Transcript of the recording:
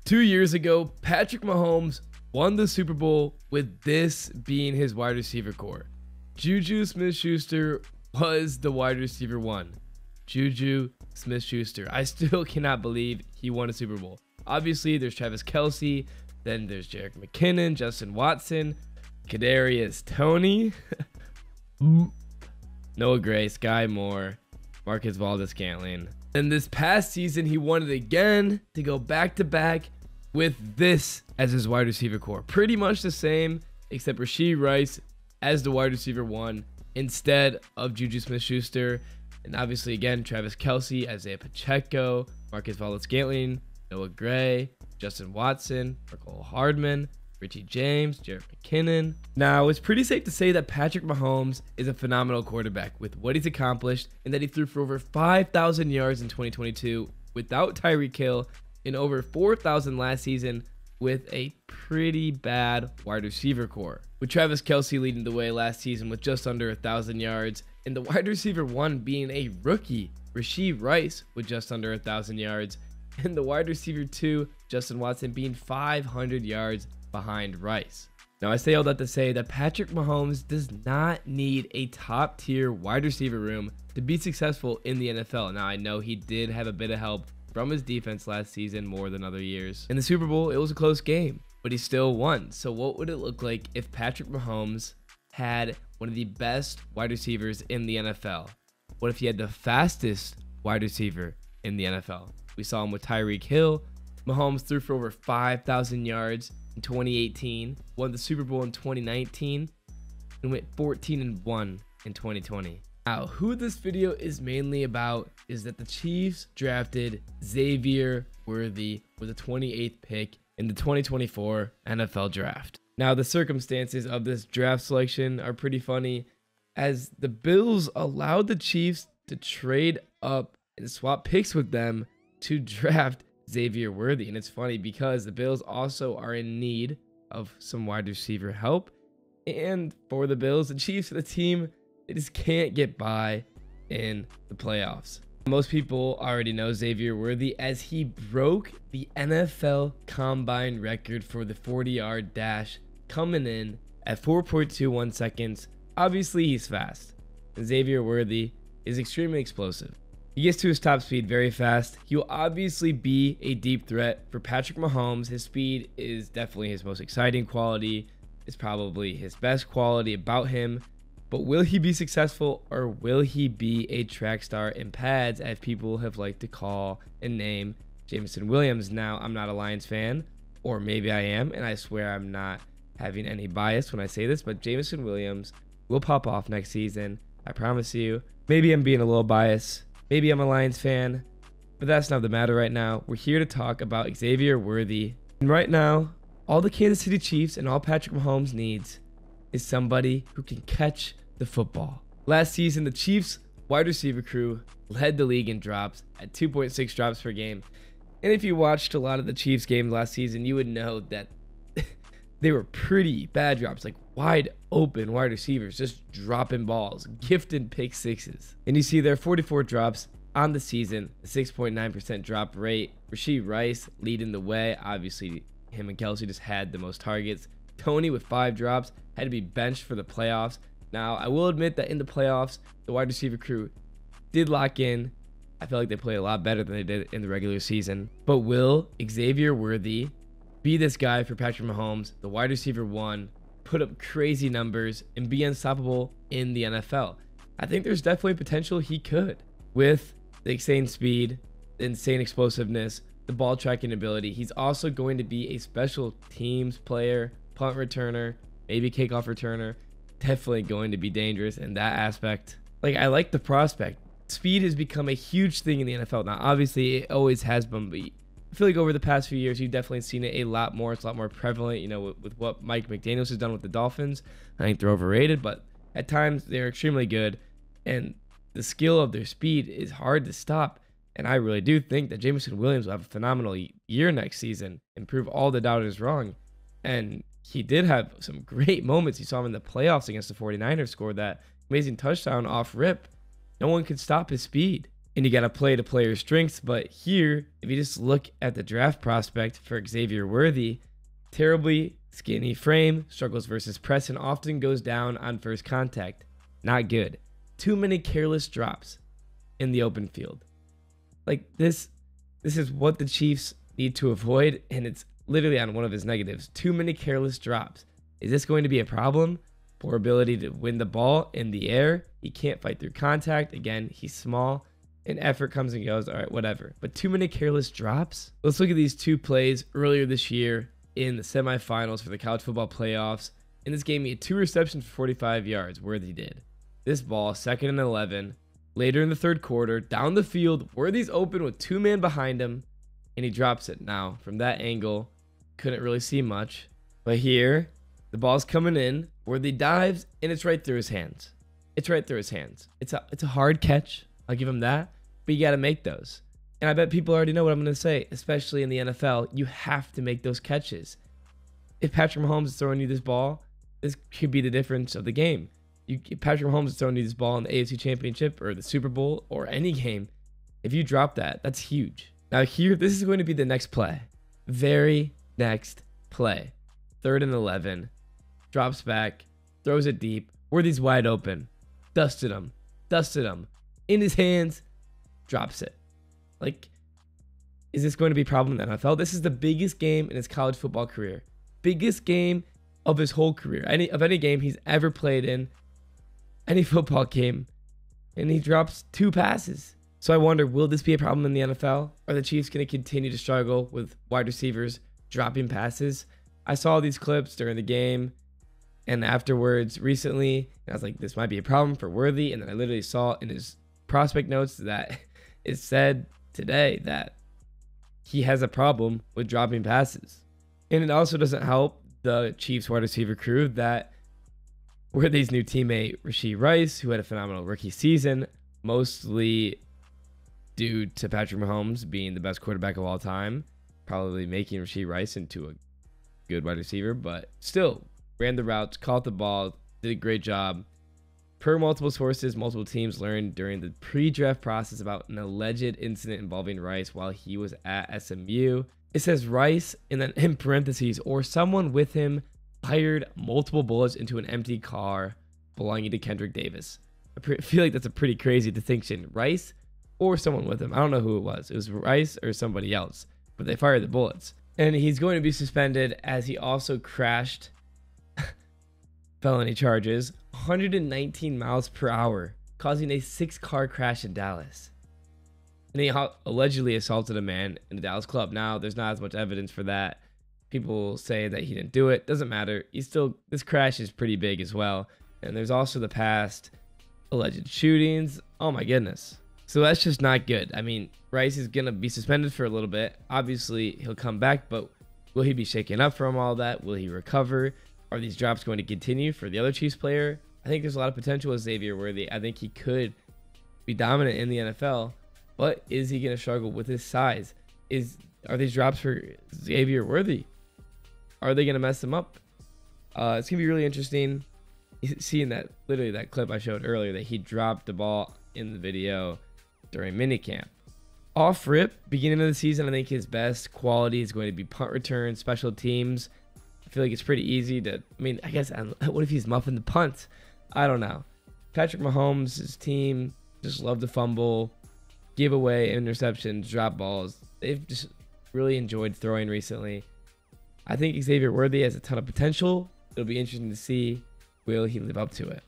2 years ago, Patrick Mahomes won the Super Bowl with this being his wide receiver core. Juju Smith-Schuster was the wide receiver one. Juju Smith-Schuster. I still cannot believe he won a Super Bowl. Obviously, there's Travis Kelce, then there's Jerick McKinnon, Justin Watson, Kadarius Toney, Noah Gray, Sky Moore, Marcus Valdes-Scantling. Then this past season, he won it again to go back-to-back with this as his wide receiver core. Pretty much the same, except Rashid Rice as the wide receiver one instead of Juju Smith-Schuster. And obviously, again, Travis Kelce, Isaiah Pacheco, Marcus Valdes-Scantling, Noah Gray, Justin Watson, Mecole Hardman, Richie James, Jerick McKinnon. Now, it's pretty safe to say that Patrick Mahomes is a phenomenal quarterback with what he's accomplished, and that he threw for over 5,000 yards in 2022 without Tyreek Hill and over 4,000 last season with a pretty bad wide receiver core. With Travis Kelce leading the way last season with just under 1,000 yards, and the wide receiver one being a rookie, Rashid Rice, with just under 1,000 yards, and the wide receiver two, Justin Watson, being 500 yards behind Rice. Now, I say all that to say that Patrick Mahomes does not need a top tier wide receiver room to be successful in the NFL. Now, I know he did have a bit of help from his defense last season more than other years. In the Super Bowl, it was a close game, but he still won. So what would it look like if Patrick Mahomes had one of the best wide receivers in the NFL? What if he had the fastest wide receiver in the NFL? We saw him with Tyreek Hill. Mahomes threw for over 5,000 yards in 2018, won the Super Bowl in 2019, and went 14-1 in 2020. Now, who this video is mainly about is that the Chiefs drafted Xavier Worthy with the 28th pick in the 2024 NFL Draft. Now, the circumstances of this draft selection are pretty funny, as the Bills allowed the Chiefs to trade up and swap picks with them to draft Xavier Worthy. And it's funny because the Bills also are in need of some wide receiver help. And for the Bills, the Chiefs, the team, they just can't get by in the playoffs. Most people already know Xavier Worthy as he broke the NFL Combine record for the 40-yard dash, coming in at 4.21 seconds. Obviously, he's fast. And Xavier Worthy is extremely explosive. He gets to his top speed very fast. He will obviously be a deep threat for Patrick Mahomes. His speed is definitely his most exciting quality. It's probably his best quality about him. But will he be successful, or will he be a track star in pads, as people have liked to call and name Jameson Williams? Now, I'm not a Lions fan, or maybe I am, and I swear I'm not having any bias when I say this, but Jameson Williams will pop off next season. I promise you. Maybe I'm being a little biased. Maybe I'm a Lions fan, but that's not the matter right now. We're here to talk about Xavier Worthy. And right now, all the Kansas City Chiefs and all Patrick Mahomes needs is somebody who can catch the football. Last season, the Chiefs wide receiver crew led the league in drops at 2.6 drops per game. And if you watched a lot of the Chiefs games last season, you would know that they were pretty bad drops, like wide open wide receivers just dropping balls, gifted pick sixes. And you see there 44 drops on the season, a 6.9% drop rate. Rashid Rice leading the way. Obviously, him and Kelce just had the most targets. Toney with 5 drops had to be benched for the playoffs. Now, I will admit that in the playoffs, the wide receiver crew did lock in. I feel like they played a lot better than they did in the regular season. But will Xavier Worthy be this guy for Patrick Mahomes, the wide receiver one, put up crazy numbers, and be unstoppable in the NFL? I think there's definitely potential he could. With the insane speed, the insane explosiveness, the ball tracking ability, he's also going to be a special teams player, punt returner, maybe kickoff returner. Definitely going to be dangerous in that aspect. Like, I like the prospect. Speed has become a huge thing in the NFL. Now, obviously, it always has been, but I feel like over the past few years, you've definitely seen it a lot more. It's a lot more prevalent, you know, with what Mike McDaniels has done with the Dolphins. I think they're overrated, but at times they're extremely good, and the skill of their speed is hard to stop. And I really do think that Jameson Williams will have a phenomenal year next season and prove all the doubters wrong. And he did have some great moments. You saw him in the playoffs against the 49ers, score that amazing touchdown off rip. No one could stop his speed. and you got to play to players' strengths. But here, if you just look at the draft prospect for Xavier Worthy, terribly skinny frame, struggles versus press, and often goes down on first contact. Not good. Too many careless drops in the open field. Like this is what the Chiefs need to avoid, and it's literally on one of his negatives. Too many careless drops. Is this going to be a problem? Poor ability to win the ball in the air. He can't fight through contact. Again, he's small, and effort comes and goes. All right, whatever. But too many careless drops. Let's look at these two plays earlier this year in the semifinals for the college football playoffs. In this game, he had 2 receptions for 45 yards. Worthy did. This ball, 2nd and 11. Later in the third quarter, down the field, Worthy's open with 2 men behind him, and he drops it. Now, from that angle, couldn't really see much. But here, the ball's coming in. Worthy dives, and it's right through his hands. It's right through his hands. It's a hard catch. I'll give him that. But you got to make those. And I bet people already know what I'm going to say, especially in the NFL. You have to make those catches. If Patrick Mahomes is throwing you this ball, this could be the difference of the game. If Patrick Mahomes is throwing you this ball in the AFC Championship or the Super Bowl or any game, if you drop that, that's huge. Now here, this is going to be the next play. Very next play. 3rd and 11. Drops back. Throws it deep. Worthy's wide open. Dusted him. In his hands. Drops it. Like, is this going to be a problem in the NFL? This is the biggest game in his college football career. Biggest game of his whole career. Any game he's ever played in. Any football game. And he drops 2 passes. So I wonder, will this be a problem in the NFL? Are the Chiefs going to continue to struggle with wide receivers dropping passes? I saw these clips during the game and afterwards recently, and I was like, this might be a problem for Worthy. And then I literally saw in his prospect notes that it said today that he has a problem with dropping passes. And it also doesn't help the Chiefs wide receiver crew that Worthy's new teammate, Rashid Rice, who had a phenomenal rookie season, mostly due to Patrick Mahomes being the best quarterback of all time, probably making Rashid Rice into a good wide receiver, but still ran the routes, caught the ball, did a great job. Per multiple sources, multiple teams learned during the pre-draft process about an alleged incident involving Rice while he was at SMU. It says Rice, and then in parentheses, or someone with him fired multiple bullets into an empty car belonging to Kendrick Davis. I feel like that's a pretty crazy distinction. Rice or someone with him. I don't know who it was. It was Rice or somebody else, but they fired the bullets. And he's going to be suspended as he also crashed felony charges, 119 miles per hour, causing a 6-car crash in Dallas. And he allegedly assaulted a man in a Dallas club. Now, there's not as much evidence for that. People say that he didn't do it. Doesn't matter. This crash is pretty big as well. And there's also the past alleged shootings. Oh my goodness. So that's just not good. I mean, Rice is going to be suspended for a little bit. Obviously, he'll come back, but will he be shaken up from all that? Will he recover? Are these drops going to continue for the other Chiefs player? I think there's a lot of potential with Xavier Worthy. I think he could be dominant in the NFL, but is he going to struggle with his size? Are these drops for Xavier Worthy? Are they going to mess him up? It's going to be really interesting seeing that, literally that clip I showed earlier, that he dropped the ball in the video during minicamp. Off rip, beginning of the season, I think his best quality is going to be punt return, special teams. I feel like it's pretty easy to, I guess, what if he's muffing the punts? I don't know. Patrick Mahomes' team just love to fumble, give away interceptions, drop balls. They've just really enjoyed throwing recently. I think Xavier Worthy has a ton of potential. It'll be interesting to see, will he live up to it?